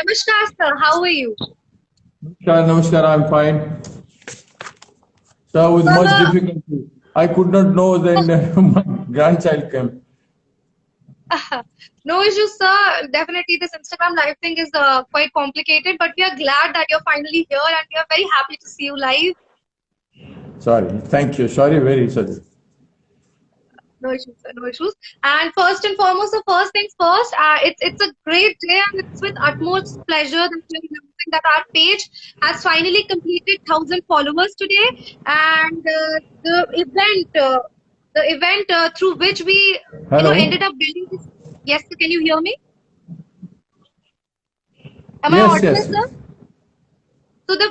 Namaskar, sir. How are you? Namaskar, I'm fine. So with much difficulty, I could not know then my grandchild came. No issues, sir. Definitely, this Instagram live thing is quite complicated, but we are glad that you're finally here, and we are very happy to see you live. Sorry, thank you. Sorry, very sorry. No issues, sir. No issues. And first and foremost, the first things first. It's a great day, and it's with utmost pleasure that we're announcing that our page has finally completed 1,000 followers today, and the event through which we Hello? ended up building this. Yes, sir, can you hear me? Am I Yes, audible, yes. sir? So the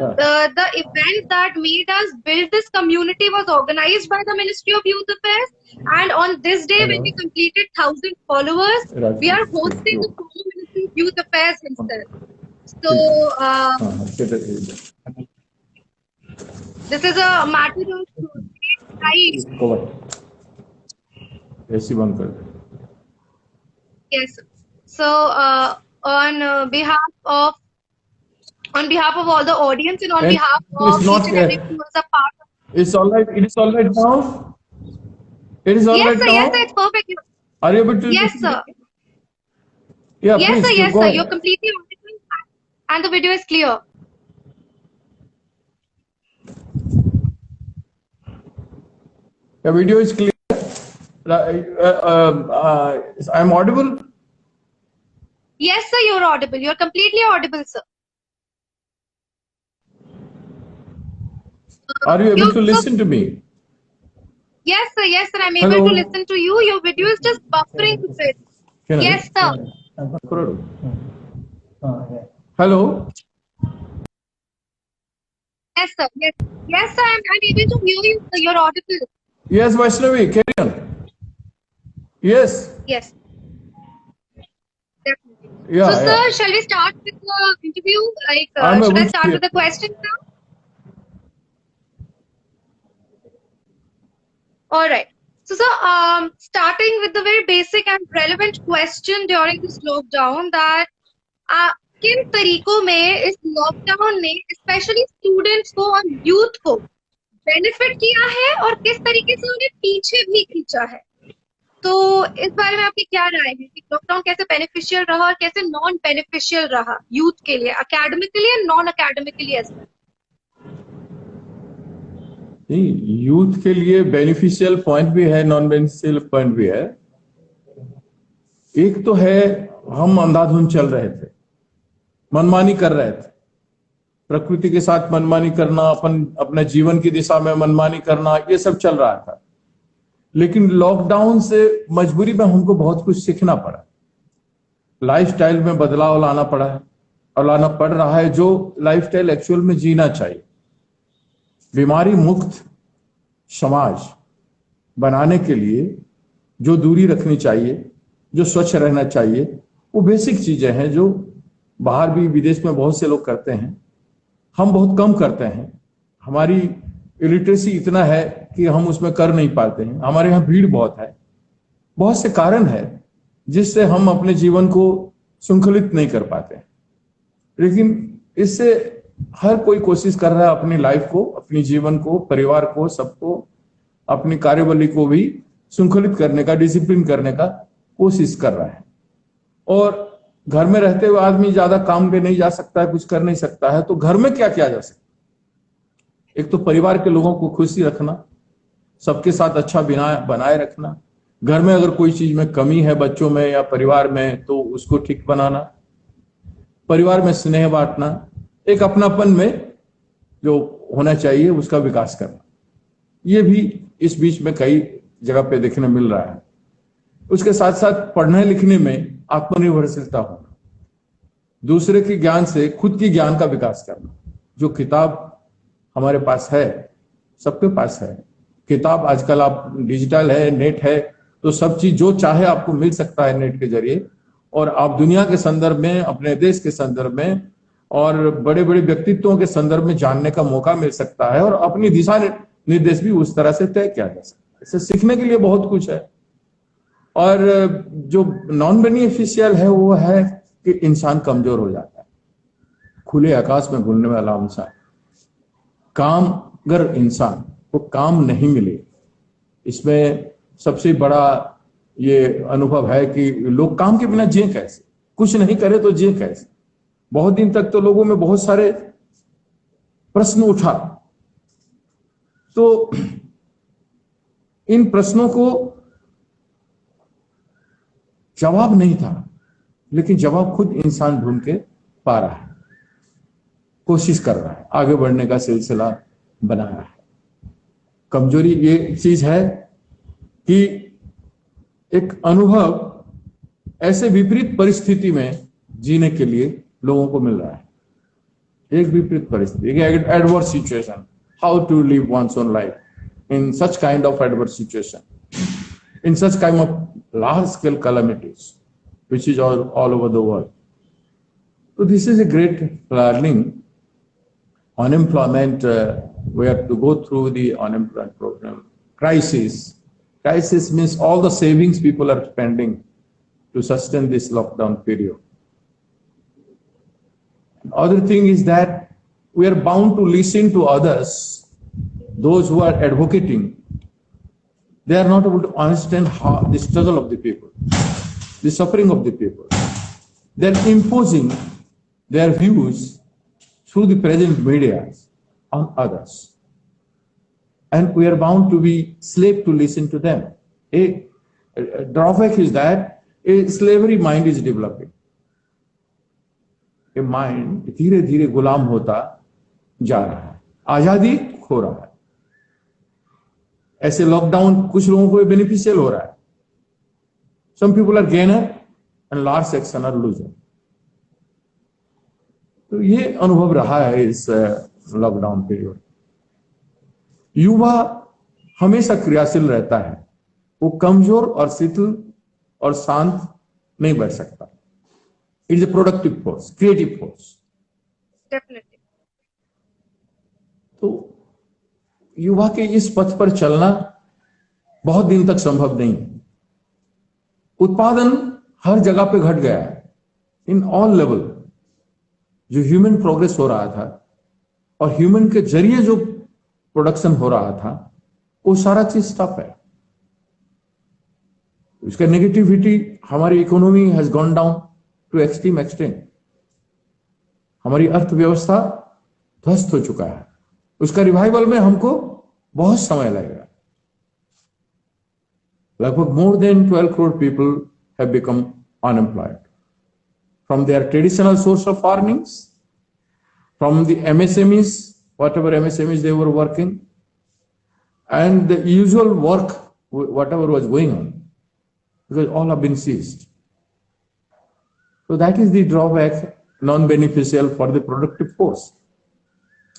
event that made us build this community was organized by the Ministry of Youth Affairs, and on this day when we completed 1,000 followers, we are hosting the former Ministry of Youth Affairs himself. So this is a matter of great pride. Yes. So on behalf of all the audience and on behalf of each and every who was a part of It's all right. It is all right now. It is all right now. Yes, sir. It's perfect. Are you able to? Yes, sir. Yeah, yes, please. sir. Yes, go sir. ahead. You're completely audible, and the video is clear. The video is clear. I'm audible. Yes, sir. You're audible. You're completely audible, sir. Are you able to listen to me? Yes, sir. Yes, sir. I'm able to listen to you. Your video is just buffering a bit. Yes, sir. Hello. Yes, sir. Yes, sir. I'm able to hear you, sir. You're audible. Yes, Vaishnavi, carry on. Yes. Yes. Definitely. Yeah, so, sir, shall we start with the interview? Should I start with the questions now? All right. So, sir, starting with the very basic and relevant question during this lockdown, that किन तरीकों में इस lockdown ने specially students को और youth को benefit किया है और किस तरीके से उन्हें पीछे भी खींचा है, तो इस बारे में आपकी क्या राय है कि लॉकडाउन कैसे बेनिफिशियल रहा और कैसे नॉन बेनिफिशियल रहा यूथ के लिए, academically and non academically as well? नहीं, यूथ के लिए बेनिफिशियल पॉइंट भी है, नॉन बेनिफिशियल पॉइंट भी है। एक तो है, हम अंधाधुंध चल रहे थे, मनमानी कर रहे थे, प्रकृति के साथ मनमानी करना, अपने जीवन की दिशा में मनमानी करना, ये सब चल रहा था। लेकिन लॉकडाउन से मजबूरी में हमको बहुत कुछ सीखना पड़ा, लाइफस्टाइल में बदलाव लाना पड़ा है और लाना पड़ रहा है, जो लाइफस्टाइल एक्चुअल में जीना चाहिए। बीमारी मुक्त समाज बनाने के लिए जो दूरी रखनी चाहिए, जो स्वच्छ रहना चाहिए, वो बेसिक चीजें हैं जो बाहर भी विदेश में बहुत से लोग करते हैं, हम बहुत कम करते हैं। हमारी इलिटरेसी इतना है कि हम उसमें कर नहीं पाते हैं। हमारे यहाँ भीड़ बहुत है, बहुत से कारण है जिससे हम अपने जीवन को श्रृंखलित नहीं कर पाते। लेकिन इससे हर कोई कोशिश कर रहा है अपनी लाइफ को, अपनी जीवन को, परिवार को, सबको, अपनी कार्यवली को भी श्रृंखलित करने का, डिसिप्लिन करने का कोशिश कर रहा है। और घर में रहते हुए आदमी ज्यादा काम पे नहीं जा सकता है, कुछ कर नहीं सकता है, तो घर में क्या किया जा सकता है? एक तो परिवार के लोगों को खुशी रखना, सबके साथ अच्छा बनाए रखना। घर में अगर कोई चीज में कमी है बच्चों में या परिवार में, तो उसको ठीक बनाना, परिवार में स्नेह बांटना, एक अपनापन में जो होना चाहिए उसका विकास करना। ये भी इस बीच में कई जगह पे देखने मिल रहा है। उसके साथ साथ पढ़ने लिखने में आत्मनिर्भरशीलता होना, दूसरे के ज्ञान से खुद की ज्ञान का विकास करना। जो किताब हमारे पास है, सबके पास है किताब, आजकल आप डिजिटल है, नेट है, तो सब चीज जो चाहे आपको मिल सकता है नेट के जरिए, और आप दुनिया के संदर्भ में, अपने देश के संदर्भ में और बड़े बड़े व्यक्तित्वों के संदर्भ में जानने का मौका मिल सकता है, और अपनी दिशा निर्देश भी उस तरह से तय किया जा सकता है। इससे सीखने के लिए बहुत कुछ है। और जो नॉन बेनिफिशियल है वो है कि इंसान कमजोर हो जाता है, खुले आकाश में घूमने वाला इंसान, कामगर इंसान को काम नहीं मिले, इसमें सबसे बड़ा ये अनुभव है कि लोग काम के बिना जिए कैसे, कुछ नहीं करे तो जिए कैसे। बहुत दिन तक तो लोगों में बहुत सारे प्रश्न उठा, तो इन प्रश्नों को जवाब नहीं था, लेकिन जवाब खुद इंसान ढूंढ के पा रहा है, कोशिश कर रहा है, आगे बढ़ने का सिलसिला बना रहा है। कमजोरी ये चीज है कि एक अनुभव ऐसे विपरीत परिस्थिति में जीने के लिए लोगों को मिल रहा है। एक विपरीत परिस्थिति, एक adverse situation, how to live one's own life in such kind of adverse situation, in such kind of large scale calamities which is all over the world. So this is a great learning. Unemployment, we have to go through the unemployment program. Crisis means all the savings people are spending to sustain this lockdown period. Other thing is that we are bound to listen to others, those who are advocating. They are not able to understand the struggle of the people, the suffering of the people. They are imposing their views through the present media on others. And we are bound to be slave to listen to them. A drawback is that a slavery mind is developing. A mind धीरे धीरे गुलाम होता जा रहा है, आजादी खो रहा है। ऐसे लॉकडाउन कुछ लोगों को बेनिफिशियल हो रहा है। Some people are gainer and large section are loser. तो ये अनुभव रहा है इस लॉकडाउन पीरियड। युवा हमेशा क्रियाशील रहता है, वो कमजोर और शिथिल और शांत नहीं बैठ सकता। It is a productive force, creative force. Definitely. तो युवा के इस पथ पर चलना बहुत दिन तक संभव नहीं। उत्पादन हर जगह पे घट गया है, इन ऑल लेवल। जो ह्यूमन प्रोग्रेस हो रहा था और ह्यूमन के जरिए जो प्रोडक्शन हो रहा था, वो सारा चीज स्टॉप है। इसका नेगेटिविटी, हमारी economy has gone down to extreme extent. हमारी अर्थव्यवस्था ध्वस्त हो चुका है। उसका रिवाइवल में हमको बहुत समय लगेगा। लगभग more than 12 crore people have become unemployed from there traditional source of earnings, from the MSMEs, whatever MSMEs they were working, and the usual work, whatever was going on, because all have been seized. So that is the drawback, non-beneficial for the productive force,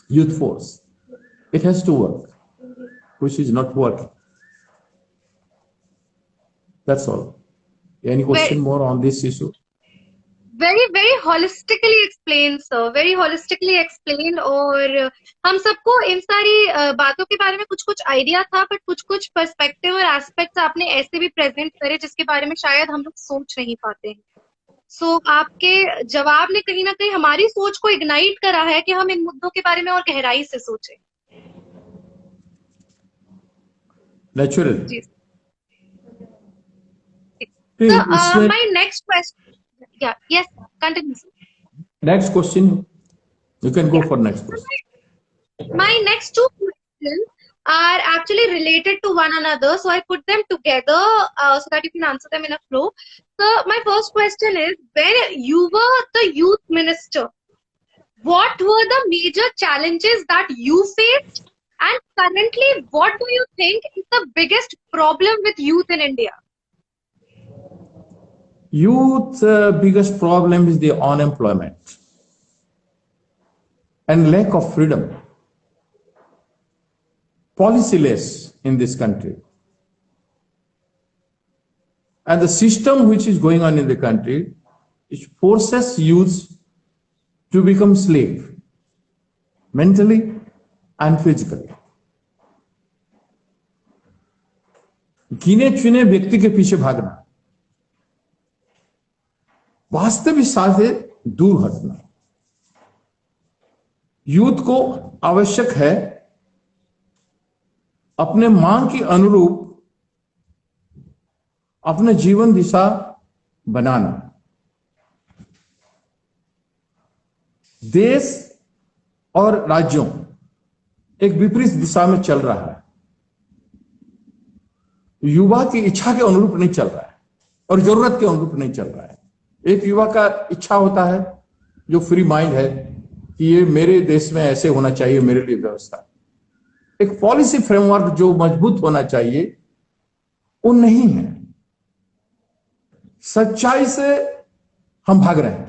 youth force. It has to work, which is not working. That's all. Any question more on this issue? Very, very holistically explained, sir. Very holistically explained. और हम सबको इन सारी बातों के बारे में कुछ कुछ आइडिया था, बट कुछ कुछ पर्सपेक्टिव और एस्पेक्ट्स आपने ऐसे भी प्रेजेंट करे जिसके बारे में शायद हम लोग सोच नहीं पाते हैं। सो आपके जवाब ने कहीं ना कहीं हमारी सोच को इग्नाइट करा है कि हम इन मुद्दों के बारे में और गहराई से सोचें। नेचुरल। जी। So, my next question. Yeah, yes, continue. Next question. You can go for next question. My next two questions are actually related to one another, so I put them together so that you can answer them in a flow. So my first question is, when you were the youth minister, what were the major challenges that you faced? And currently, what do you think is the biggest problem with youth in India? Youth biggest problem is the unemployment and lack of freedom, policyless in this country, and the system which is going on in the country, which forces youth to become slave mentally and physically. गिने चुने व्यक्ति के पीछे भागना, वास्तविकता से दूर हटना, यूथ को आवश्यक है अपने मांग के अनुरूप अपने जीवन दिशा बनाना। देश और राज्यों एक विपरीत दिशा में चल रहा है, युवा की इच्छा के अनुरूप नहीं चल रहा है और जरूरत के अनुरूप नहीं चल रहा है। एक युवा का इच्छा होता है जो फ्री माइंड है कि ये मेरे देश में ऐसे होना चाहिए, मेरे लिए व्यवस्था। एक पॉलिसी फ्रेमवर्क जो मजबूत होना चाहिए वो नहीं है। सच्चाई से हम भाग रहे हैं।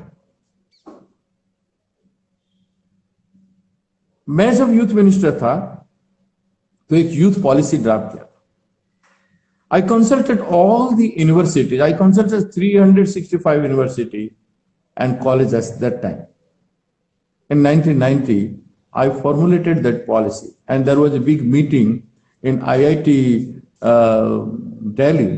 मैं जब यूथ मिनिस्टर था तो एक यूथ पॉलिसी ड्राफ्ट किया। I consulted all the universities. I consulted 365 university and colleges at that time. In 1990, I formulated that policy, and there was a big meeting in IIT Delhi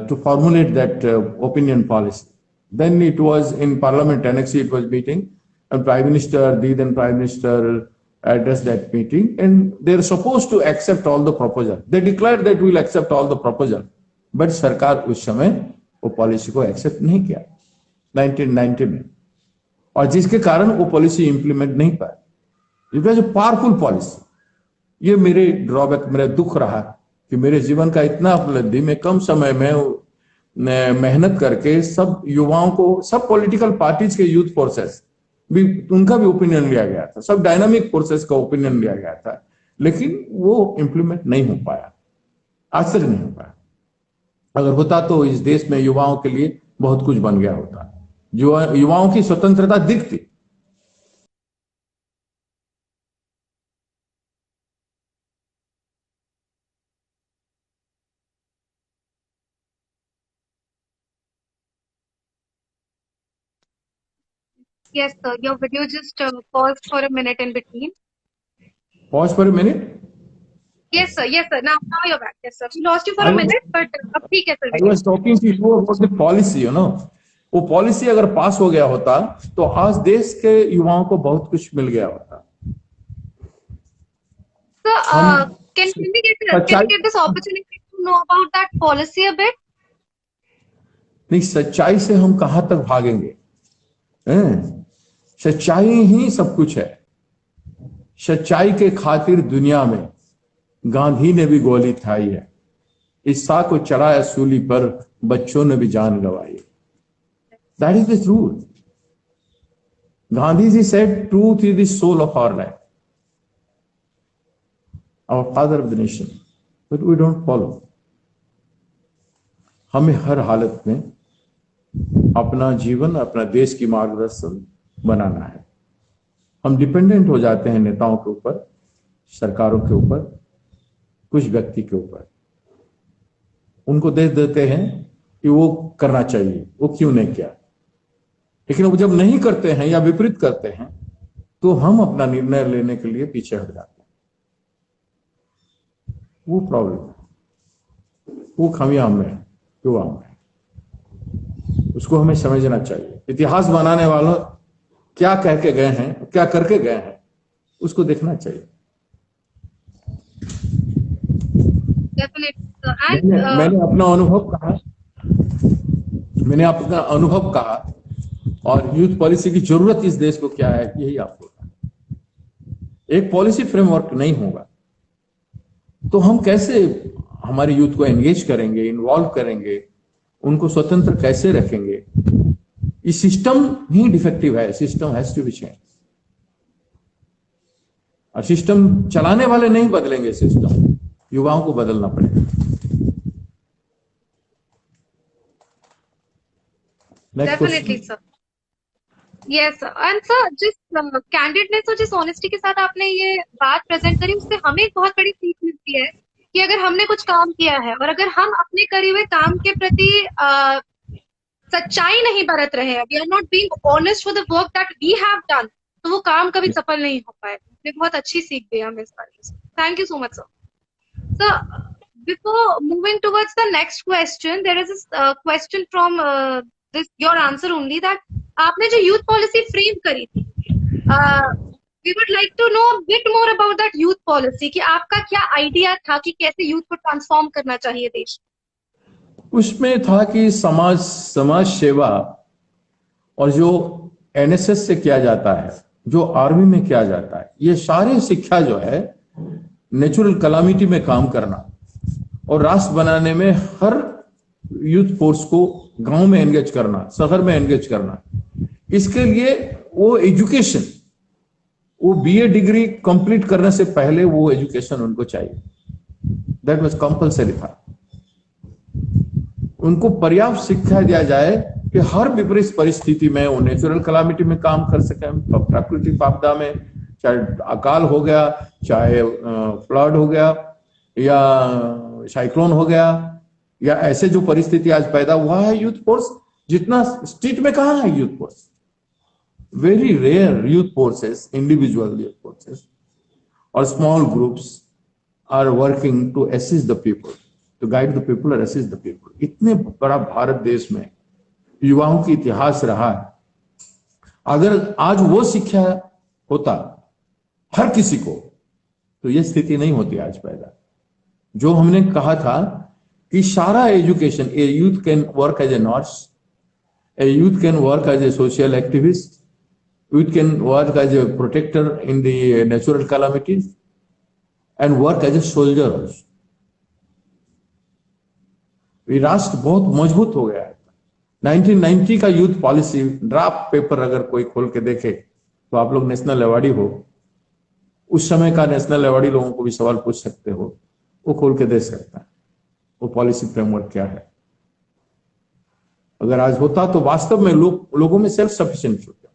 to formulate that opinion policy. Then it was in Parliament Annex, it was meeting, and Prime Minister, the then Prime Minister addressed that meeting, and they're supposed to accept all the proposal. They declared that we'll accept all the proposal, but सरकार उस समय वो policy को accept नहीं किया 1990 में, और जिसके कारण वो पॉलिसी इंप्लीमेंट नहीं पाई। It was a powerful policy. ये मेरे ड्रॉबैक, मेरा दुख रहा कि मेरे जीवन का इतना उपलब्धि में कम समय में मेहनत करके सब युवाओं को, सब पॉलिटिकल पार्टीज के यूथ फोर्सेस भी, उनका भी ओपिनियन लिया गया था, सब डायनामिक फोर्सेस का ओपिनियन लिया गया था, लेकिन वो इंप्लीमेंट नहीं हो पाया, आज तक नहीं हो पाया। अगर होता तो इस देश में युवाओं के लिए बहुत कुछ बन गया होता, जो युवाओं की स्वतंत्रता दिखती। Yes, sir. Your video just paused for a minute in between. Pause for a minute. Yes, sir. Yes, sir. Now you're back. Yes, sir. We lost you for a minute, but अब ठीक है, sir. I was talking to you about the policy, you know. वो policy अगर पास हो गया होता तो आज देश के युवाओं को बहुत कुछ मिल गया होता। So, can we get this opportunity to know about that policy a bit? नहीं, सच्चाई से हम कहां तक भागेंगे? सच्चाई ही सब कुछ है। सच्चाई के खातिर दुनिया में गांधी ने भी गोली खाई है, ईसा को चढ़ाया सूली पर, बच्चों ने भी जान गंवाई। That is the truth. Gandhi ji said truth is the soul of our land, our father of the nation, but we don't follow. हमें हर हालत में अपना जीवन, अपना देश की मार्गदर्शन बनाना है। हम डिपेंडेंट हो जाते हैं नेताओं के ऊपर, सरकारों के ऊपर, कुछ व्यक्ति के ऊपर। उनको दे देते हैं कि वो करना चाहिए, वो क्यों नहीं किया, लेकिन वो जब नहीं करते हैं या विपरीत करते हैं तो हम अपना निर्णय लेने के लिए पीछे हट जाते हैं। वो प्रॉब्लम है, वो खामियां हमें है, युवाओं में। उसको हमें समझना चाहिए। इतिहास बनाने वालों क्या कह के गए हैं, क्या करके गए हैं, उसको देखना चाहिए। मैंने अपना अनुभव कहा और यूथ पॉलिसी की जरूरत इस देश को क्या है, यही आपको कहा। एक पॉलिसी फ्रेमवर्क नहीं होगा तो हम कैसे हमारे यूथ को एंगेज करेंगे, इन्वॉल्व करेंगे, उनको स्वतंत्र कैसे रखेंगे? ये सिस्टम ही डिफेक्टिव है। System has to be change, और सिस्टम चलाने वाले नहीं बदलेंगे, सिस्टम युवाओं को बदलना पड़ेगा। Definitely, sir. Yes, sir. And sir, जिस कैंडिडेटनेस और जिस ऑनेस्टी के साथ आपने ये बात प्रेजेंट करी, उससे हमें एक बहुत बड़ी सीख मिलती है कि अगर हमने कुछ काम किया है और अगर हम अपने करे हुए काम के प्रति सच्चाई नहीं बरत रहे हैं, we are not being honest for the work that we have done, तो वो काम कभी सफल नहीं हो पाएगा। ये बहुत अच्छी सीख दी हमें इस बारे में। Thank you so much, sir. Sir, before moving towards the next question, there is this question from this your answer only, that आपने जो यूथ पॉलिसी फ्रेम करी थी, we would like to know a bit more about that youth policy कि आपका क्या idea था कि कैसे यूथ को ट्रांसफॉर्म करना चाहिए देश। उसमें था कि समाज सेवा और जो एनएसएस से किया जाता है, जो आर्मी में किया जाता है, ये सारे शिक्षा जो है नेचुरल कलामिटी में काम करना और राष्ट्र बनाने में हर यूथ फोर्स को गांव में एंगेज करना, शहर में एंगेज करना, इसके लिए वो एजुकेशन, वो बीए डिग्री कंप्लीट करने से पहले वो एजुकेशन उनको चाहिए, दैट वाज कंपलसरी था। उनको पर्याप्त शिक्षा दिया जाए कि हर विपरीत परिस्थिति में वो नेचुरल कलामिटी में काम कर सके, प्राकृतिक आपदा में, चाहे अकाल हो गया, चाहे फ्लड हो गया या साइक्लोन हो गया, या ऐसे जो परिस्थिति आज पैदा हुआ है, यूथ फोर्स जितना स्टेट में कहाँ है youth force, very rare youth forces, individual youth forces और small groups are working to assist the people, to guide the people और असिस्ट द पीपल। इतने बड़ा भारत देश में युवाओं की इतिहास रहा है, अगर आज वो शिक्षा होता हर किसी को तो ये स्थिति नहीं होती आज पैदा। जो हमने कहा था कि सारा education, a youth can work as a nurse, a youth can work as a social activist, youth can work as a protector in the natural calamities and work as a soldier also. ये राष्ट्र बहुत मजबूत हो गया है। 1990 का youth policy draft paper अगर कोई खोल के देखे तो आप लोग नेशनल अवार्डी हो, उस समय का नेशनल अवार्डी लोगों को भी सवाल पूछ सकते हो, वो खोल के दे सकता है वो पॉलिसी फ्रेमवर्क क्या है। अगर आज होता तो वास्तव में लोगों में सेल्फ सफिशिएंट होता,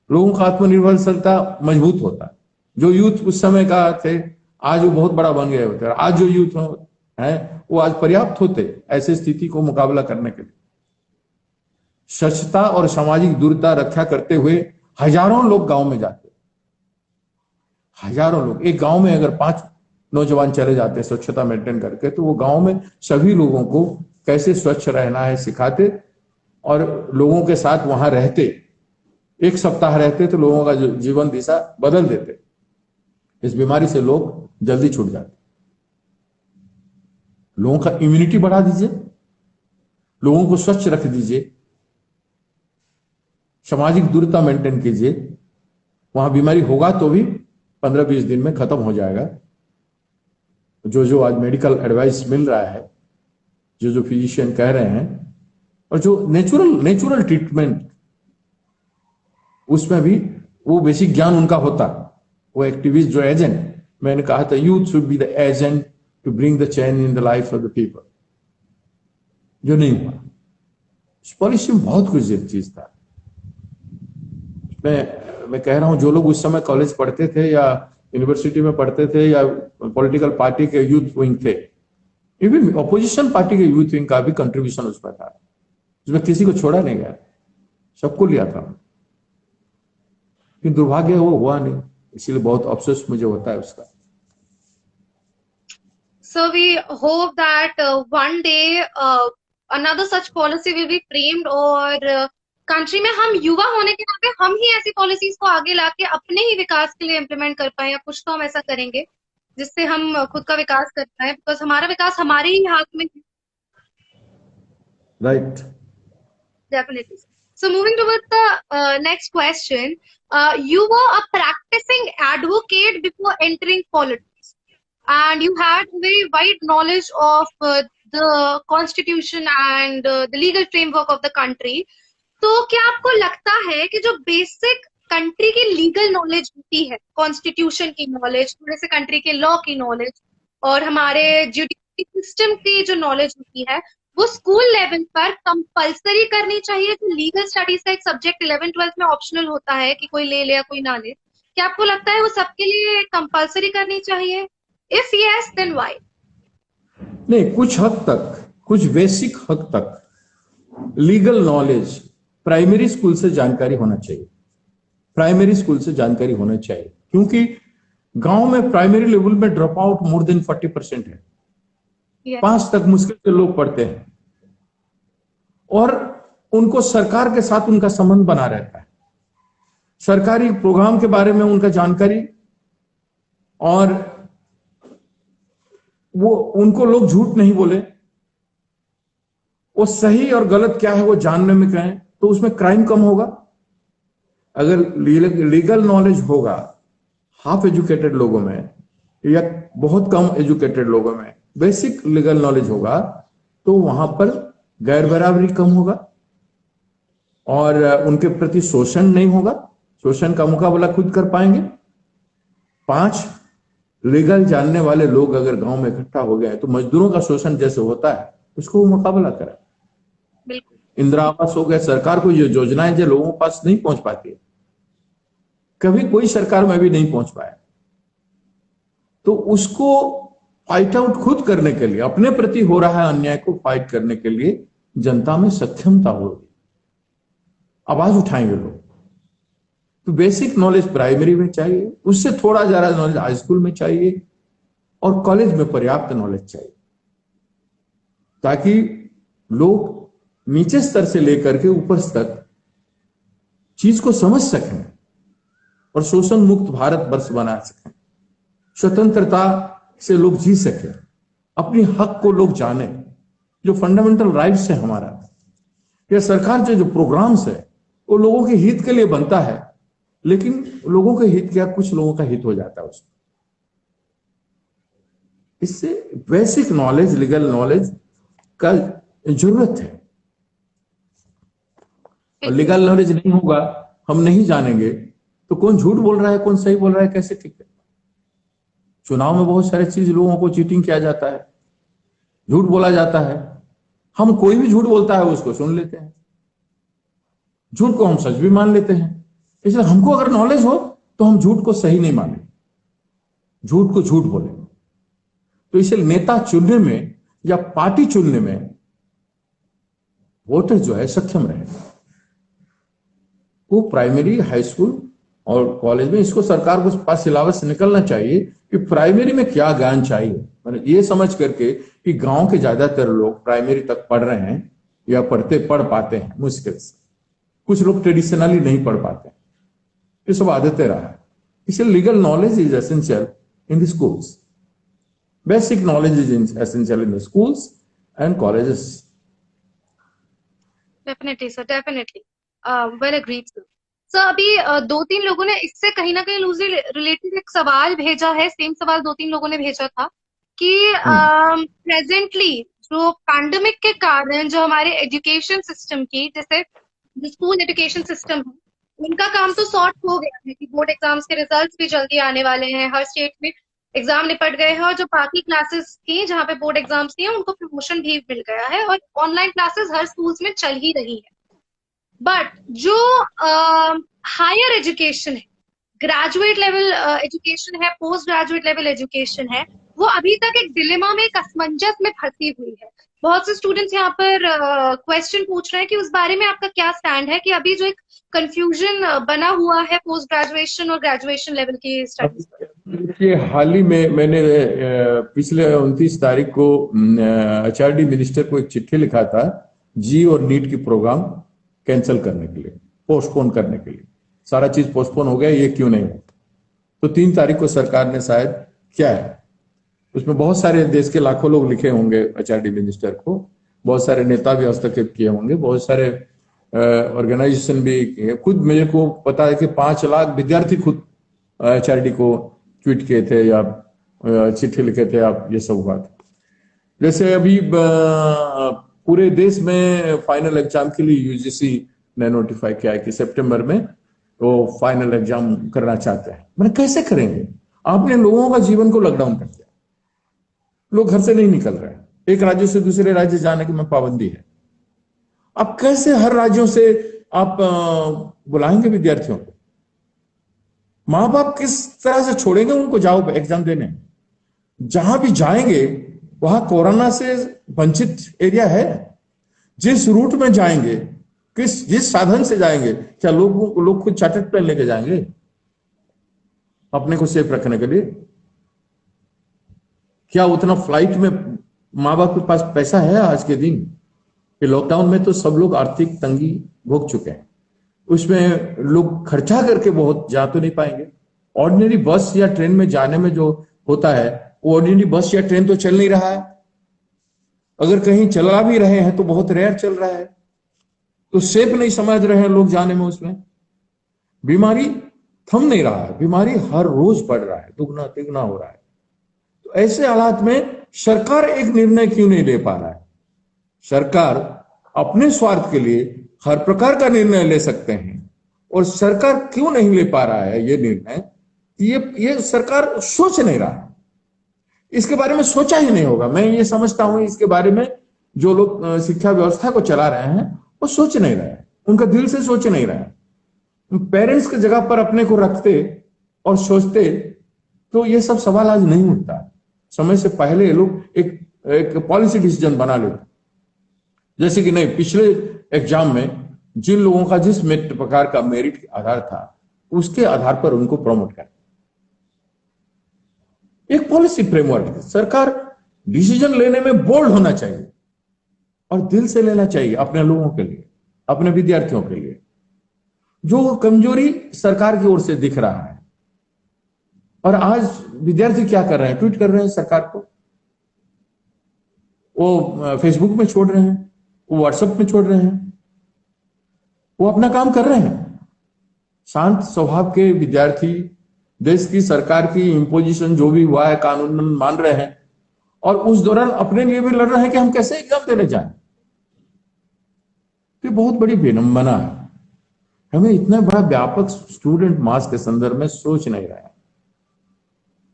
लोगों का आत्मनिर्भरशीलता मजबूत होता। जो यूथ उस समय का थे आज वो बहुत बड़ा बन गए होते, आज जो यूथ है वो आज पर्याप्त होते ऐसे स्थिति को मुकाबला करने के लिए। स्वच्छता और सामाजिक दूरता रक्षा करते हुए हजारों लोग गांव में जाते, हजारों लोग। एक गांव में अगर 5 नौजवान चले जाते स्वच्छता मेंटेन करके, तो वो गांव में सभी लोगों को कैसे स्वच्छ रहना है सिखाते और लोगों के साथ वहां रहते। 1 सप्ताह रहते तो लोगों का जो जीवन दिशा बदल देते। इस बीमारी से लोग जल्दी छूट जाते। लोगों का इम्यूनिटी बढ़ा दीजिए, लोगों को स्वच्छ रख दीजिए, सामाजिक दूरता मेंटेन कीजिए, वहां बीमारी होगा तो भी 15-20 दिन में खत्म हो जाएगा। जो आज मेडिकल एडवाइस मिल रहा है, जो फिजिशियन कह रहे हैं, और जो नेचुरल ट्रीटमेंट, उसमें भी वो बेसिक ज्ञान उनका होता। वो एक्टिविस्ट जो एजेंट, मैंने कहा था youth should be the agent to bring the change in the life of the people, जो नहीं हुआ। इस पॉलिसी में बहुत कुछ चीज था। मैं कह रहा हूं जो लोग उस समय कॉलेज पढ़ते थे या यूनिवर्सिटी में पढ़ते थे या पॉलिटिकल पार्टी के यूथ विंग थे, इवन ऑपोजिशन पार्टी के यूथ विंग का भी कंट्रीब्यूशन उसमें था। उसमें किसी को छोड़ा नहीं गया, सबको लिया था। लेकिन दुर्भाग्य वो हुआ नहीं, इसीलिए बहुत अफसोस मुझे होता है उसका। So we hope that one day another such policy will be framed और कंट्री में हम युवा होने के नाते हम ही ऐसी पॉलिसीज को आगे लाके अपने ही विकास के लिए इम्प्लीमेंट कर पाए, या कुछ तो हम ऐसा करेंगे जिससे हम खुद का विकास कर पाए, बिकॉज हमारा विकास हमारे ही हाथ में है। Right, definitely. So moving towards the next question, you were a practicing advocate before entering politics, and you had very wide knowledge of the constitution and the legal framework of the country. तो क्या आपको लगता है कि जो basic country की legal knowledge होती है, कॉन्स्टिट्यूशन की नॉलेज, थोड़े से कंट्री के लॉ की नॉलेज और हमारे जुडिशरी सिस्टम की जो नॉलेज होती है, वो स्कूल लेवल पर कंपलसरी करनी चाहिए? जो लीगल स्टडीज का एक सब्जेक्ट 11th-12th में ऑप्शनल होता है कि कोई ले या कोई ना ले, क्या आपको लगता है वो सबके लिए कंपलसरी करनी चाहिए? If yes then why? नहीं, कुछ हद तक, कुछ बेसिक हद तक लीगल नॉलेज प्राइमरी स्कूल से जानकारी होना चाहिए। प्राइमरी स्कूल से जानकारी होना चाहिए, क्योंकि गांव में प्राइमरी लेवल में ड्रॉप आउट मोर देन 40% है। 5 तक मुश्किल से लोग पढ़ते हैं और उनको सरकार के साथ उनका संबंध बना रहता है। सरकारी प्रोग्राम के बारे में उनका जानकारी, और वो उनको लोग झूठ नहीं बोले, वो सही और गलत क्या है वो जानने में कहें, तो उसमें क्राइम कम होगा। अगर लीगल नॉलेज होगा हाफ एजुकेटेड लोगों में या बहुत कम एजुकेटेड लोगों में, बेसिक लीगल नॉलेज होगा, तो वहां पर गैर बराबरी कम होगा और उनके प्रति शोषण नहीं होगा, शोषण का मुकाबला खुद कर पाएंगे। 5 लीगल जानने वाले लोग अगर गांव में इकट्ठा हो गए तो मजदूरों का शोषण जैसे होता है उसको वो मुकाबला करें। इंदिरा आवास हो गया, सरकार को ये योजनाएं जो लोगों के पास नहीं पहुंच पाती है, कभी कोई सरकार में भी नहीं पहुंच पाया, तो उसको फाइट आउट खुद करने के लिए, अपने प्रति हो रहा है अन्याय को फाइट करने के लिए जनता में सक्षमता होगी, आवाज उठाएंगे लोग। तो बेसिक नॉलेज प्राइमरी में चाहिए, उससे थोड़ा ज्यादा नॉलेज हाई स्कूल में चाहिए, और कॉलेज में पर्याप्त नॉलेज चाहिए, ताकि लोग नीचे स्तर से लेकर के ऊपर तक चीज को समझ सकें और शोषण मुक्त भारत वर्ष बना सकें, स्वतंत्रता से लोग जी सके, अपनी हक को लोग जाने, जो फंडामेंटल राइट्स है हमारा। यह सरकार जो प्रोग्राम्स है वो लोगों के हित के लिए बनता है, लेकिन लोगों के हित क्या, कुछ लोगों का हित हो जाता है उसमें। इससे बेसिक नॉलेज, लीगल नॉलेज का जरूरत है, और लीगल नॉलेज नहीं होगा, हम नहीं जानेंगे तो कौन झूठ बोल रहा है कौन सही बोल रहा है कैसे ठीक है। चुनाव में बहुत सारे चीज लोगों को चीटिंग किया जाता है, झूठ बोला जाता है, हम कोई भी झूठ बोलता है उसको सुन लेते हैं, झूठ को हम सच भी मान लेते हैं। इसलिए हमको अगर नॉलेज हो तो हम झूठ को सही नहीं माने, झूठ को झूठ बोले। तो इसलिए नेता चुनने में या पार्टी चुनने में वोटर जो है सक्षम रहे, वो प्राइमरी, हाई स्कूल और कॉलेज में इसको सरकार को पास सिलेबस से निकलना चाहिए कि प्राइमरी में क्या ज्ञान चाहिए। मतलब ये समझ करके कि गांव के ज्यादातर लोग प्राइमरी तक पढ़ रहे हैं या पढ़ पाते हैं मुश्किल से, कुछ लोग ट्रेडिशनली नहीं पढ़ पाते, ये सब आदतें रहा है। इसलिए legal knowledge is essential in the schools, basic knowledge is essential in the schools and colleges. Definitely sir, definitely, well agreed sir. Sir अभी 2-3 लोगों ने इससे कहीं ना कहीं लूजली रिलेटेड एक सवाल भेजा है, सेम सवाल 2-3 लोगों ने भेजा था कि प्रेजेंटली जो पैंडेमिक के कारण जो हमारे एजुकेशन सिस्टम की, जैसे स्कूल एजुकेशन सिस्टम है, उनका काम तो सॉर्ट हो गया है कि बोर्ड एग्जाम्स के रिजल्ट्स भी जल्दी आने वाले हैं, हर स्टेट में एग्जाम निपट गए हैं, और जो बाकी क्लासेस थी जहाँ पे बोर्ड एग्जाम्स थी उनको प्रमोशन भी मिल गया है, और ऑनलाइन क्लासेस हर स्कूल्स में चल ही रही है। बट जो हायर एजुकेशन है, ग्रेजुएट लेवल एजुकेशन है, पोस्ट ग्रेजुएट लेवल एजुकेशन है, वो अभी तक एक डिलेमा में, एक असमंजस में फंसी हुई है। बहुत से स्टूडेंट्स यहाँ पर क्वेश्चन पूछ रहे हैं कि उस बारे में आपका क्या स्टैंड है, कि अभी जो एक कंफ्यूजन बना हुआ है पोस्ट ग्रेजुएशन और ग्रेजुएशन लेवल की स्टडीज पर। देखिए, हाल ही में मैंने पिछले 29 तारीख को HRD मिनिस्टर को एक चिट्ठी लिखा था, जी और नीट की प्रोग्राम कैंसिल करने के लिए, पोस्टपोन करने के लिए। सारा चीज पोस्टपोन हो गया, ये क्यों नहीं हो? तो 3 तारीख को सरकार ने शायद क्या है, उसमें बहुत सारे देश के लाखों लोग लिखे होंगे HRD मिनिस्टर को, बहुत सारे नेता भी हस्तक्षेप किए होंगे, बहुत सारे ऑर्गेनाइजेशन भी। खुद मेरे को पता है कि 5 लाख विद्यार्थी खुद HRD को ट्वीट किए थे या चिट्ठी लिखे थे, आप ये सब बात। जैसे अभी पूरे देश में फाइनल एग्जाम के लिए UGC ने नोटिफाई किया है कि सितंबर में वो फाइनल एग्जाम करना चाहते हैं। मैंने कैसे करेंगे? आपने लोगों का जीवन को लॉकडाउन कर दिया, लोग घर से नहीं निकल रहे हैं, एक राज्य से दूसरे राज्य जाने की पाबंदी है। अब कैसे हर राज्यों से आप बुलाएंगे विद्यार्थियों को? माँ बाप किस तरह से छोड़ेंगे उनको जाओ एग्जाम देने? जहां भी जाएंगे वहां कोरोना से वंचित एरिया है। जिस रूट में जाएंगे, जिस साधन से जाएंगे, क्या लोग खुद चार्टर्ड प्लेन लेके जाएंगे अपने को सेफ रखने के लिए? क्या उतना फ्लाइट में माँ बाप के पास पैसा है आज के दिन? लॉकडाउन में तो सब लोग आर्थिक तंगी भोग चुके हैं, उसमें लोग खर्चा करके बहुत जा तो नहीं पाएंगे। ऑर्डिनरी बस या ट्रेन में जाने में जो होता है, वो ऑर्डिनरी बस या ट्रेन तो चल नहीं रहा है। अगर कहीं चला भी रहे हैं तो बहुत रेयर चल रहा है, तो सेफ नहीं समझ रहे हैं लोग जाने में। उसमें बीमारी थम नहीं रहा है, बीमारी हर रोज बढ़ रहा है, दुगना तिगुना हो रहा है। तो ऐसे हालात में सरकार एक निर्णय क्यों नहीं ले पा रहा है? सरकार अपने स्वार्थ के लिए हर प्रकार का निर्णय ले सकते हैं, और सरकार क्यों नहीं ले पा रहा है ये निर्णय? ये सरकार सोच नहीं रहा है, इसके बारे में सोचा ही नहीं होगा। मैं ये समझता हूं इसके बारे में जो लोग शिक्षा व्यवस्था को चला रहे हैं वो सोच नहीं रहे हैं, उनका दिल से सोच नहीं रहे हैं। पेरेंट्स की जगह पर अपने को रखते और सोचते तो ये सब सवाल आज नहीं उठता। समय से पहले ये लोग एक पॉलिसी डिसीजन बना लेते, जैसे कि नहीं, पिछले एग्जाम में जिन लोगों का जिस प्रकार का मेरिट आधार था उसके आधार पर उनको प्रमोट कर। एक पॉलिसी फ्रेमवर्क है। सरकार डिसीजन लेने में बोल्ड होना चाहिए और दिल से लेना चाहिए, अपने लोगों के लिए, अपने विद्यार्थियों के लिए। जो कमजोरी सरकार की ओर से दिख रहा है, और आज विद्यार्थी क्या कर रहे हैं? ट्वीट कर रहे हैं सरकार को, वो फेसबुक में छोड़ रहे हैं, वो व्हाट्सएप में छोड़ रहे हैं, वो अपना काम कर रहे हैं। शांत स्वभाव के विद्यार्थी देश की सरकार की इम्पोजिशन जो भी हुआ है कानून मान रहे हैं, और उस दौरान अपने लिए भी लड़ रहे हैं कि हम कैसे एग्जाम देने जाएं। ये बहुत बड़ी विडंबना है। हमें इतना बड़ा व्यापक स्टूडेंट मास के संदर्भ में सोच नहीं रहा है।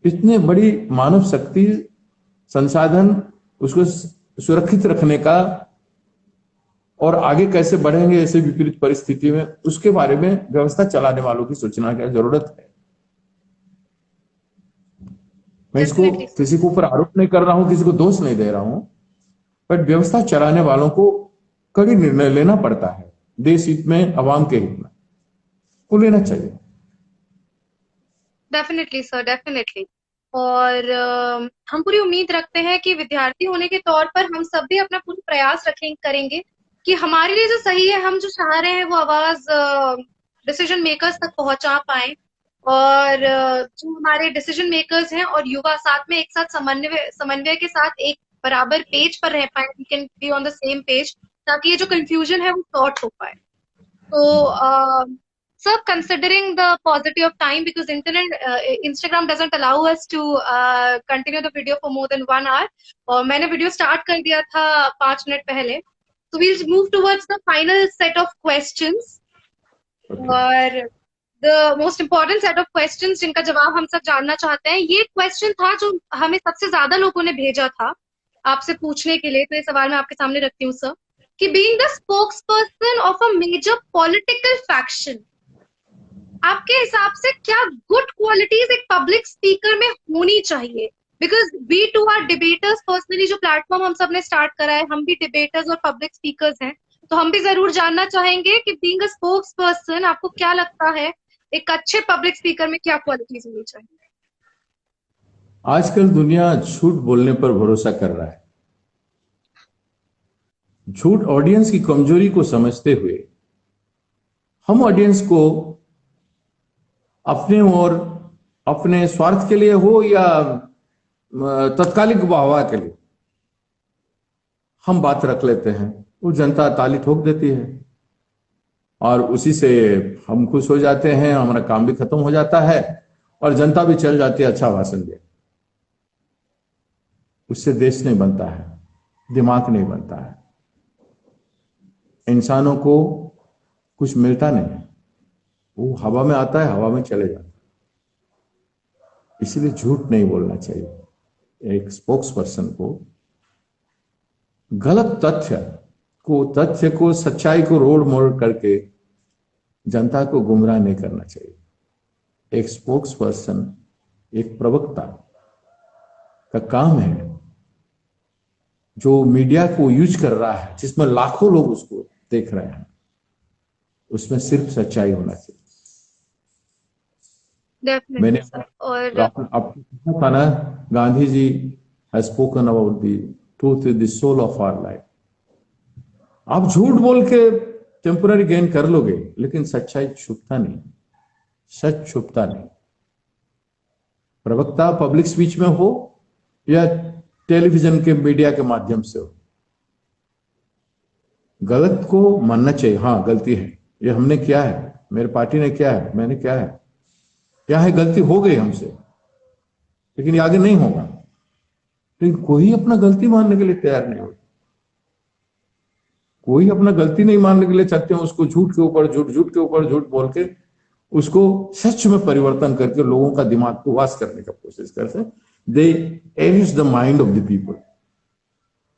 इतने बड़ी मानव शक्ति, संसाधन, उसको सुरक्षित रखने का और आगे कैसे बढ़ेंगे ऐसे विपरीत परिस्थिति में, उसके बारे में व्यवस्था चलाने वालों की सोचना की जरूरत है। मैं इसको किसी के ऊपर आरोप नहीं कर रहा हूं, किसी को दोष नहीं दे रहा हूं, बट व्यवस्था चलाने वालों को कड़ी निर्णय लेना पड़ता है, देश हित में, आवाम के हित में, वो लेना चाहिए। Definitely sir, definitely. और हम पूरी उम्मीद रखते हैं कि विद्यार्थी होने के तौर पर हम सब भी अपना पूरा प्रयास करेंगे कि हमारे लिए जो सही है, हम जो चाह रहे हैं वो आवाज डिसीजन मेकर्स तक पहुंचा पाए, और जो हमारे डिसीजन मेकर्स हैं और युवा साथ में एक साथ समन्वय के साथ एक बराबर पेज पर रह पाए, we can be on the same page, ताकि ये जो कंफ्यूजन है वो सॉर्ट हो पाए। तो sir, considering the paucity of time, because Instagram doesn't allow us to continue the video for more than 1 hour, और मैंने वीडियो स्टार्ट कर दिया था 5 मिनट पहले, so we'll move towards the final set of questions, और the most important set of questions जिनका जवाब हम सब जानना चाहते हैं। ये क्वेश्चन था जो हमें सबसे ज्यादा लोगों ने भेजा था आपसे पूछने के लिए, तो ये सवाल मैं आपके सामने रखती हूँ सर, कि being the spokesperson of a major political faction, आपके हिसाब से क्या गुड क्वालिटीज एक पब्लिक स्पीकर में होनी चाहिए? Because we too are debaters, personally जो प्लेटफॉर्म हम सब ने स्टार्ट करा है, हम भी डिबेटर्स और पब्लिक स्पीकर्स हैं, तो हम भी जरूर जानना चाहेंगे कि बीइंग अ स्पोक्स पर्सन आपको क्या लगता है एक अच्छे पब्लिक स्पीकर में क्या क्वालिटीज होनी चाहिए? आजकल दुनिया झूठ बोलने पर भरोसा कर रहा है। झूठ ऑडियंस की कमजोरी को समझते हुए हम ऑडियंस को अपने और अपने स्वार्थ के लिए हो या तत्कालिक वाहवाह के लिए हम बात रख लेते हैं, वो जनता ताली ठोक देती है और उसी से हम खुश हो जाते हैं, हमारा काम भी खत्म हो जाता है और जनता भी चल जाती है अच्छा भाषण दे। उससे देश नहीं बनता है, दिमाग नहीं बनता है, इंसानों को कुछ मिलता नहीं है, वो हवा में आता है, हवा में चले जाता है। इसलिए झूठ नहीं बोलना चाहिए। एक स्पोक्स पर्सन को गलत तथ्य को सच्चाई को रोड मोड़ करके जनता को गुमराह नहीं करना चाहिए। एक स्पोक्स पर्सन, एक प्रवक्ता का काम है जो मीडिया को यूज कर रहा है, जिसमें लाखों लोग उसको देख रहे हैं, उसमें सिर्फ सच्चाई होना चाहिए। मैंने आपको कहा ना, Gandhi ji has spoken about the truth is the soul of our life. आप झूठ बोल के टेम्पररी गेन कर लोगे, लेकिन सच्चाई छुपता नहीं, सच छुपता नहीं। प्रवक्ता पब्लिक स्पीच में हो या टेलीविजन के मीडिया के माध्यम से हो, गलत को मानना चाहिए। हाँ गलती है, ये हमने किया है, मेरे पार्टी ने किया है, मैंने किया है, क्या है गलती हो गई हमसे, लेकिन ये आगे नहीं होगा। लेकिन कोई अपना गलती मानने के लिए तैयार नहीं होता, कोई अपना गलती नहीं मानने के लिए चाहते हैं, उसको झूठ के ऊपर झूठ, झूठ के ऊपर झूठ बोल के उसको सच में परिवर्तन करके लोगों का दिमाग को वाश करने का कोशिश करते हैं। They erase the mind of the people,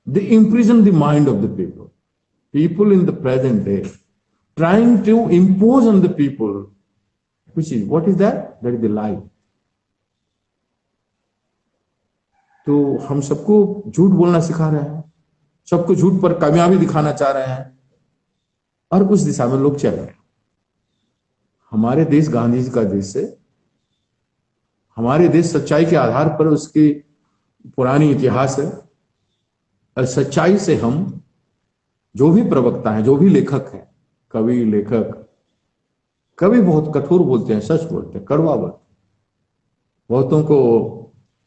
they imprison the mind of the people. People in the present day trying to impose on the people, which is what is that? That is the lie. तो हम सबको झूठ बोलना सिखा रहे हैं, सबको झूठ पर कामयाबी दिखाना चाह रहे हैं, और उस दिशा में लोग चल रहे हैं। हमारे देश गांधी जी का देश है, हमारे देश सच्चाई के आधार पर उसकी पुरानी इतिहास है, और सच्चाई से हम जो भी प्रवक्ता हैं, जो भी लेखक हैं, कवि लेखक, कवि बहुत कठोर बोलते हैं, सच बोलते हैं, कड़वा बोलते हैं, बहुतों को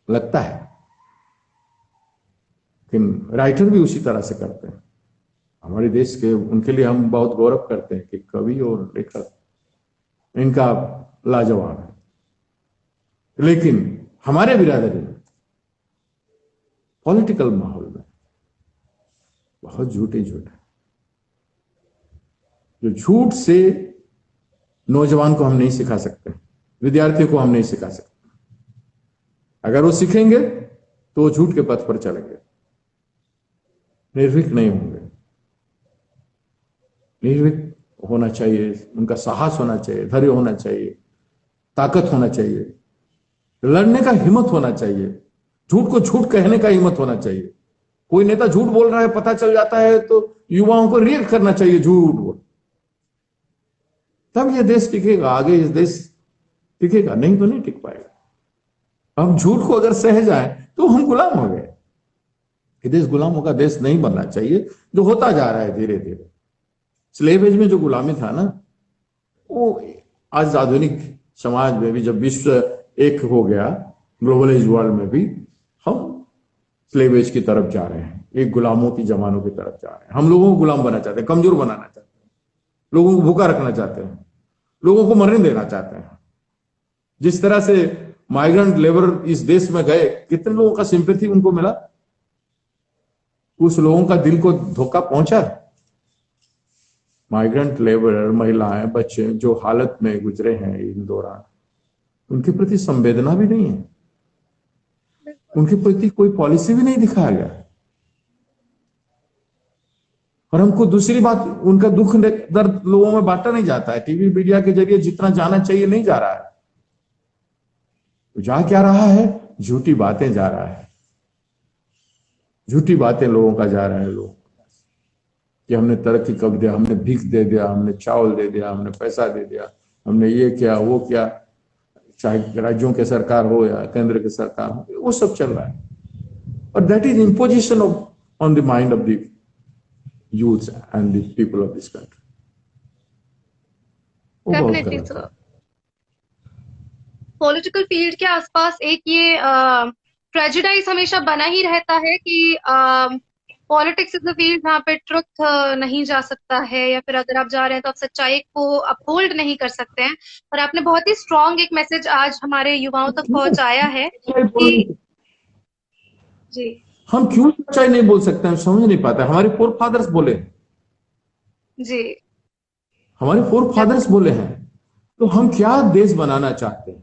लगता है, लेकिन राइटर भी उसी तरह से करते हैं। हमारे देश के, उनके लिए हम बहुत गौरव करते हैं कि कवि और लेखक इनका लाजवाब है। लेकिन हमारे बिरादरी में पॉलिटिकल माहौल में बहुत झूठे झूठ है, जो झूठ से नौजवान को हम नहीं सिखा सकते, विद्यार्थियों को हम नहीं सिखा सकते। अगर वो सीखेंगे तो वो झूठ के पथ पर चलेंगे, निर्भीक नहीं होंगे। निर्भीक होना चाहिए, उनका साहस होना चाहिए, धैर्य होना चाहिए, ताकत होना चाहिए, लड़ने का हिम्मत होना चाहिए, झूठ को झूठ कहने का हिम्मत होना चाहिए। कोई नेता झूठ बोल रहा है, पता चल जाता है, तो युवाओं को रिएक्ट करना चाहिए, झूठ बोल, तब ये देश टिकेगा, आगे इस देश टिकेगा, नहीं तो नहीं टिक पाएगा। हम झूठ को अगर सह जाए तो हम गुलाम हो गए। ये देश गुलामों का देश नहीं बनना चाहिए, जो होता जा रहा है धीरे धीरे। स्लेव एज में जो गुलामी था ना, वो आज आधुनिक समाज में भी, जब विश्व एक हो गया, ग्लोबलाइज वर्ल्ड में भी हम स्लेव एज की तरफ जा रहे हैं, एक गुलामों की जमानों की तरफ जा रहे हैं। हम लोगों को गुलाम बनाना चाहते हैं, कमजोर बनाना चाहते हैं, लोगों को भूखा रखना चाहते हैं, लोगों को मरने देना चाहते हैं। जिस तरह से माइग्रेंट लेबर इस देश में गए, कितने लोगों का सिंपैथी उनको मिला, कुछ लोगों का दिल को धोखा पहुंचा। माइग्रेंट लेबर, महिलाएं, बच्चे जो हालत में गुजरे हैं इन दौरान, उनके प्रति संवेदना भी नहीं है, उनके प्रति कोई पॉलिसी भी नहीं दिखाया गया। और हमको दूसरी बात, उनका दुख दर्द लोगों में बांटा नहीं जाता है। टीवी मीडिया के जरिए जितना जाना चाहिए नहीं जा रहा है। तो जा क्या रहा है? झूठी बातें जा रहा है, झूठी बातें लोगों का जा रहा है। लोग कि हमने तरक्की कर दिया, हमने भीख दे दिया, हमने चावल दे दिया, हमने पैसा दे दिया, हमने ये किया वो किया, चाहे राज्यों के सरकार हो या केंद्र के सरकार हो, वो सब चल रहा है। और that is imposition of on the mind of the youth and the people of this country. Definitely sir. Political field के आसपास एक ये प्रेजुडाइज हमेशा बना ही रहता है कि पॉलिटिक्स इज द फील्ड जहाँ पे ट्रुथ नहीं जा सकता है, या फिर अगर आप जा रहे हैं तो आप सच्चाई को अपहोल्ड नहीं कर सकते हैं। और आपने बहुत ही स्ट्रॉन्ग एक मैसेज आज हमारे युवाओं तक पहुंचाया है कि जी, हम क्यों सच्चाई नहीं बोल सकते हैं, समझ नहीं पाते। हमारे फोर फादर्स बोले जी, हमारे फोर फादर्स बोले हैं, तो हम क्या देश बनाना चाहते हैं?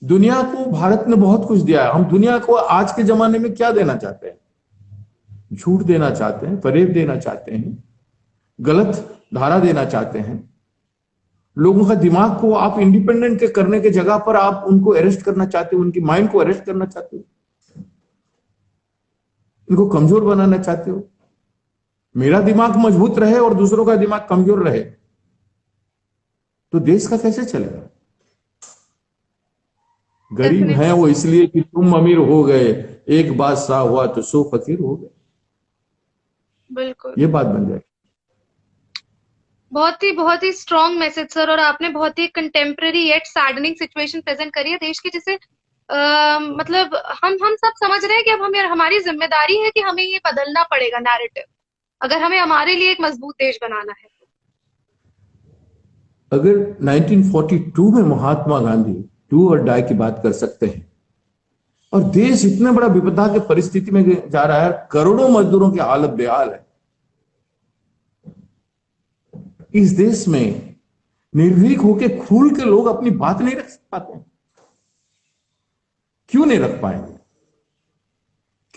दुनिया को भारत ने बहुत कुछ दिया है, हम दुनिया को आज के जमाने में क्या देना चाहते हैं? झूठ देना चाहते हैं, फरेब देना चाहते हैं, गलत धारा देना चाहते हैं। लोगों का दिमाग को आप इंडिपेंडेंट के करने के जगह पर आप उनको अरेस्ट करना चाहते हो, उनकी माइंड को अरेस्ट करना चाहते हो, इनको कमजोर बनाना चाहते हो। मेरा दिमाग मजबूत रहे और दूसरों का दिमाग कमजोर रहे तो देश का कैसे चलेगा? गरीब हैं वो इसलिए कि तुम अमीर हो गए, एक बादशाह हुआ तो 100 फकीर हो गए। बिल्कुल ये बात बन जाए। बहुत ही स्ट्रॉन्ग मैसेज सर, और आपने बहुत ही contemporary yet saddening situation present करी है देश की, जिसे मतलब हम सब समझ रहे हैं कि अब हमें, हमारी जिम्मेदारी है कि हमें ये बदलना पड़ेगा नैरेटिव, अगर हमें हमारे लिए एक मजबूत देश बनाना है। अगर 1942 में महात्मा गांधी डू और डाई की बात कर सकते हैं, और देश इतने बड़ा विपदा के परिस्थिति में जा रहा है, करोड़ों मजदूरों की हालत बेहाल है, इस देश में निर्भीक होके खुल के लोग अपनी बात नहीं रख पाते। क्यों नहीं रख पाएंगे?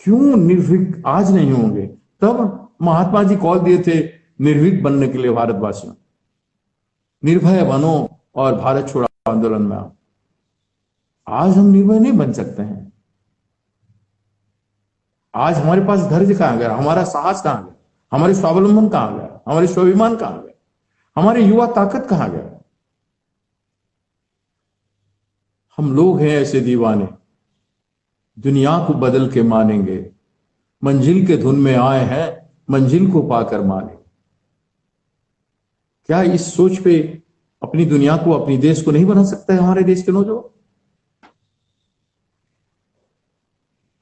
क्यों निर्भीक आज नहीं होंगे? तब महात्मा जी कॉल दिए थे निर्भीक बनने के लिए भारतवासियों, निर्भय बनो और भारत छोड़ो आंदोलन में आओ। आज हम निर्भय नहीं बन सकते हैं। आज हमारे पास धैर्य कहां गया? हमारा साहस कहां गया? हमारे स्वावलंबन कहां गया? हमारे स्वाभिमान कहां गया? हमारी युवा ताकत कहां गया? हम लोग हैं ऐसे दीवाने, दुनिया को बदल के मानेंगे, मंजिल के धुन में आए हैं, मंजिल को पाकर माने। क्या इस सोच पे अपनी दुनिया को, अपनी देश को नहीं बना सकता है हमारे देश के नौजवान?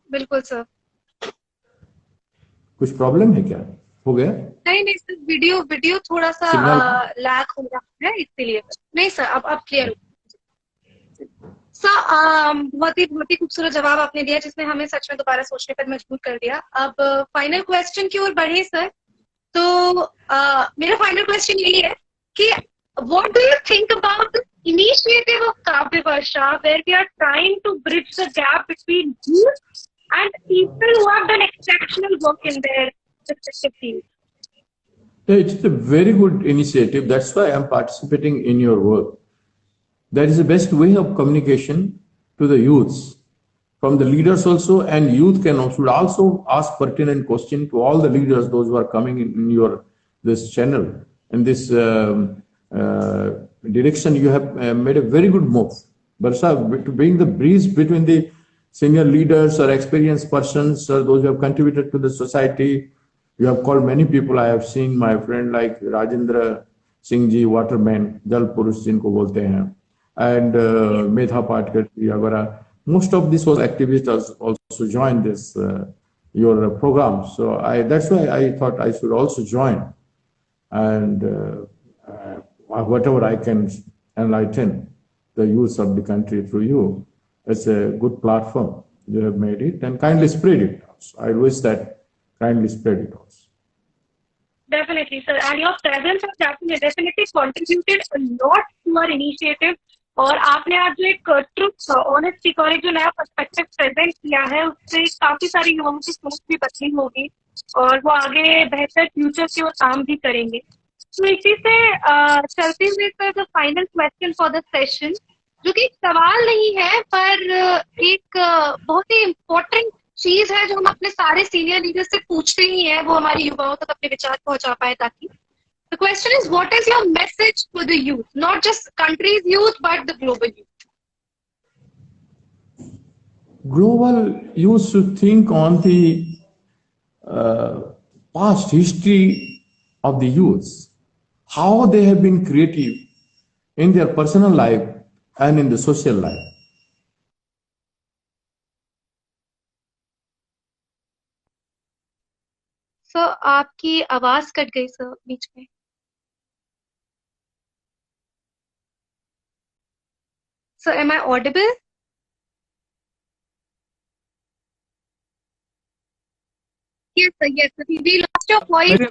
बिल्कुल सर। कुछ प्रॉब्लम है क्या? हो गया? नहीं सर, वीडियो थोड़ा सा लैग हो रहा है इसलिए। नहीं सर, अब क्लियर। सर बहुत ही खूबसूरत जवाब आपने दिया, जिसने हमें सच में दोबारा सोचने पर मजबूर कर दिया। अब फाइनल क्वेश्चन की ओर बढ़े सर। तो मेरा फाइनल क्वेश्चन यही है कि what do you think about the initiative of Kavya Varsha, where we are trying to bridge the gap between youth and people who have done exceptional work in their respective fields? It's a very good initiative. That's why I'm participating in your work. That is the best way of communication to the youths, from the leaders also, and youth should also ask pertinent question to all the leaders, those who are coming in your this channel, and this direction. You have made a very good move, Varsha, to bring the breeze between the senior leaders or experienced persons, or those who have contributed to the society. You have called many people. I have seen my friend like Rajendra Singh ji, waterman, Jal Purush जिनको बोलते हैं, and Medha Patkar ji, most of these activists also joined this your program. So that's why I thought I should also join, and whatever I can enlighten the youth of the country through you. It's a good platform. You have made it, and kindly spread it also. I wish that kindly spread it also. Definitely, sir. And your presence has definitely contributed a lot to our initiative. और आपने आज जो एक truth, honesty और एक जो नया perspective present किया है, उससे काफी सारे युवाओं की सोच भी बदली होगी और वो आगे बेहतर फ्यूचर की ओर काम भी करेंगे। तो इसी से चलते हुए sir, the final question for the session, जो कि एक सवाल नहीं है पर एक बहुत ही इम्पोर्टेंट चीज है जो हम अपने सारे सीनियर लीडर से पूछते ही हैं, वो हमारे युवाओं तक अपने विचार पहुंचा पाए। ताकि the question is, what is your message for the youth, not just country's youth but the global youth? Global youth should think on the past history of the youths, how they have been creative in their personal life and in the social life. Sir आपकी आवाज cut गई sir बीच में। Sir am I audible? Yes sir, we lost your voice.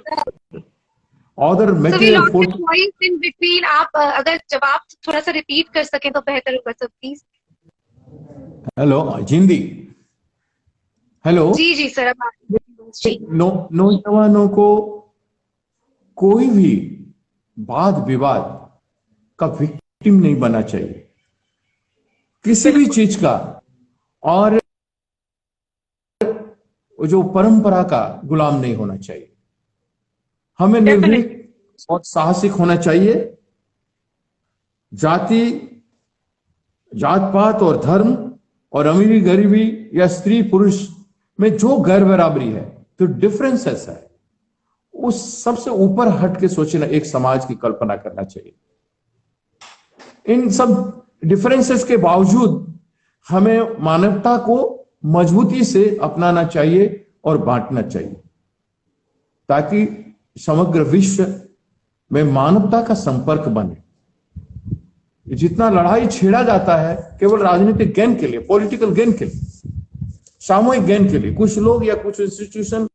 Other material voice in between. आप अगर जवाब थोड़ा सा repeat कर सकें तो बेहतर होगा सर, प्लीज। हेलो जिंदी, हेलो। जी सर। नौजवानों को कोई भी वाद विवाद का विक्टिम नहीं बनना चाहिए, किसी भी चीज का, और जो परंपरा का गुलाम नहीं होना चाहिए। हमें निर्भीक और साहसिक होना चाहिए। जाति, जात पात और धर्म और अमीरी गरीबी या स्त्री पुरुष में जो गैर बराबरी है, तो डिफरेंसेस है, उस सबसे ऊपर हट के सोचना, एक समाज की कल्पना करना चाहिए। इन सब डिफरेंसेस के बावजूद हमें मानवता को मजबूती से अपनाना चाहिए और बांटना चाहिए, ताकि समग्र विश्व में मानवता का संपर्क बने। जितना लड़ाई छेड़ा जाता है केवल राजनीतिक गेन के लिए, पॉलिटिकल गेन के लिए, सामूहिक गेन के लिए, कुछ लोग या कुछ institution.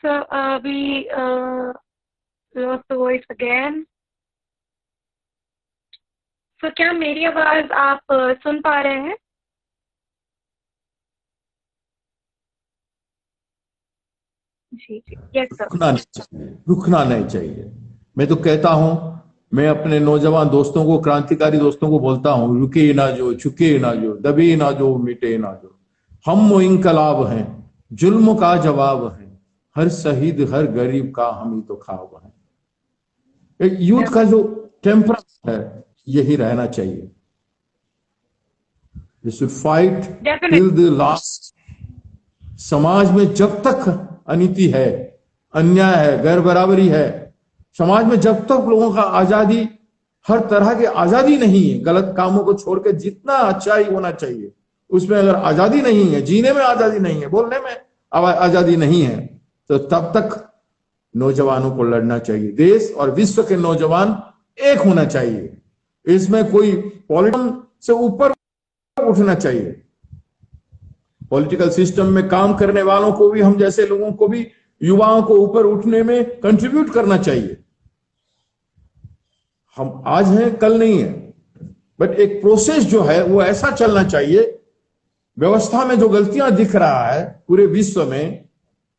So we lost the voice again. So क्या मेरी आवाज आप सुन पा रहे हैं? जी जी, यस सर। रुकना नहीं चाहिए। मैं तो कहता हूं, मैं अपने नौजवान दोस्तों को, क्रांतिकारी दोस्तों को बोलता हूं, रुके ना जो, झुके ना जो, दबे ना जो, मिटे ना जो, हम वो इनकलाब हैं, जुल्म का जवाब है, हर शहीद हर गरीब का हम ही तो ख्वाब है। एक यूथ का जो टेम्परा है यही रहना चाहिए। We should fight till the last। समाज में जब तक अनीति है, अन्याय है, गैर बराबरी है, समाज में जब तक लोगों का आजादी, हर तरह की आजादी नहीं है, गलत कामों को छोड़कर जितना अच्छाई होना चाहिए उसमें अगर आजादी नहीं है, जीने में आजादी नहीं है, बोलने में आजादी नहीं है, तो तब तक नौजवानों को लड़ना चाहिए। देश और विश्व के नौजवान एक होना चाहिए। इसमें कोई पॉलिटिक्स से ऊपर उठना चाहिए। पॉलिटिकल सिस्टम में काम करने वालों को भी, हम जैसे लोगों को भी, युवाओं को ऊपर उठने में कंट्रीब्यूट करना चाहिए। हम आज हैं कल नहीं है, बट एक प्रोसेस जो है वो ऐसा चलना चाहिए। व्यवस्था में जो गलतियां दिख रहा है पूरे विश्व में,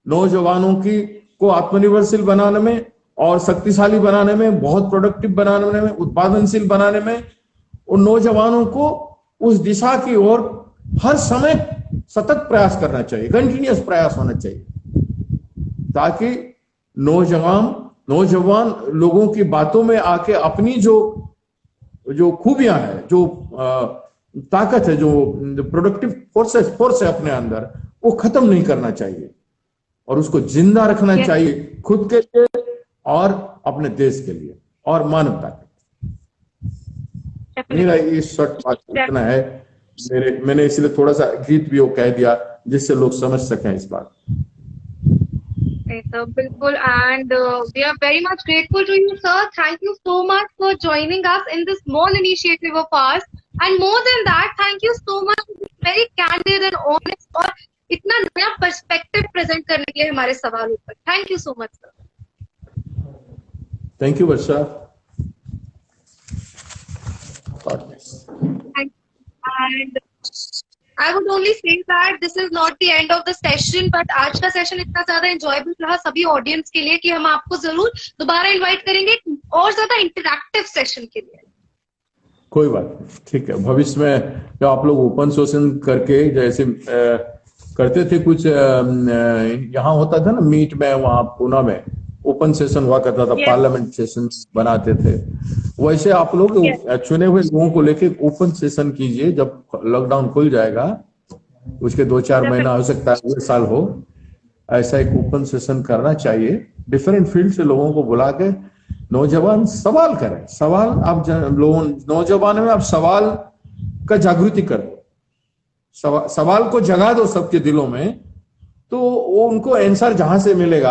नौजवानों की को आत्मनिर्भरशील बनाने में और शक्तिशाली बनाने में, बहुत प्रोडक्टिव बनाने में, उत्पादनशील बनाने में, उन नौजवानों को उस दिशा की ओर हर समय सतत प्रयास करना चाहिए, कंटिन्यूअस प्रयास होना चाहिए, ताकि नौजवान लोगों की बातों में आके अपनी जो खूबियां है, जो ताकत है, जो प्रोडक्टिव फोर्स है अपने अंदर, वो खत्म नहीं करना चाहिए और उसको जिंदा रखना चाहिए, खुद के लिए और अपने देश के लिए और मानवता के लिए। मेरा ये शॉर्ट बात इतना है। मैंने इसलिए थोड़ा सा गीत भी वो कह दिया जिससे लोग समझ सकें इस बात। बिल्कुल, and we are very much grateful to you, sir. Thank you so much for joining us in this small initiative of ours, and more than that, thank you so much for being very candid and honest और इतना नया perspective present करने के लिए हमारे सवालों पर। Thank you so much sir. Thank you Varsha. And I would only say that this is not the end of the session, but आज का सेशन इतना ज्यादा एंजॉयबल रहा सभी ऑडियंस के लिए कि हम आपको जरूर दोबारा इनवाइट करेंगे और ज्यादा इंटरैक्टिव सेशन के लिए। कोई बात नहीं, ठीक है। भविष्य में जो आप लोग ओपन सेशन करके जैसे करते थे, कुछ यहाँ होता था ना मीट में, वहां पुणे में ओपन सेशन हुआ करता था, पार्लियामेंट सेशन बनाते थे, वैसे आप लोग चुने हुए लोगों को लेके ओपन सेशन कीजिए। जब लॉकडाउन खुल जाएगा, उसके 2-4 महीना हो सकता है, अगले साल हो, ऐसा एक ओपन सेशन करना चाहिए। डिफरेंट फील्ड से लोगों को बुला के नौजवान सवाल करें। सवाल आप लोगों नौजवानों में आप सवाल का जागृति कर दो, सवाल को जगा दो सबके दिलों में, तो वो उनको आंसर जहां से मिलेगा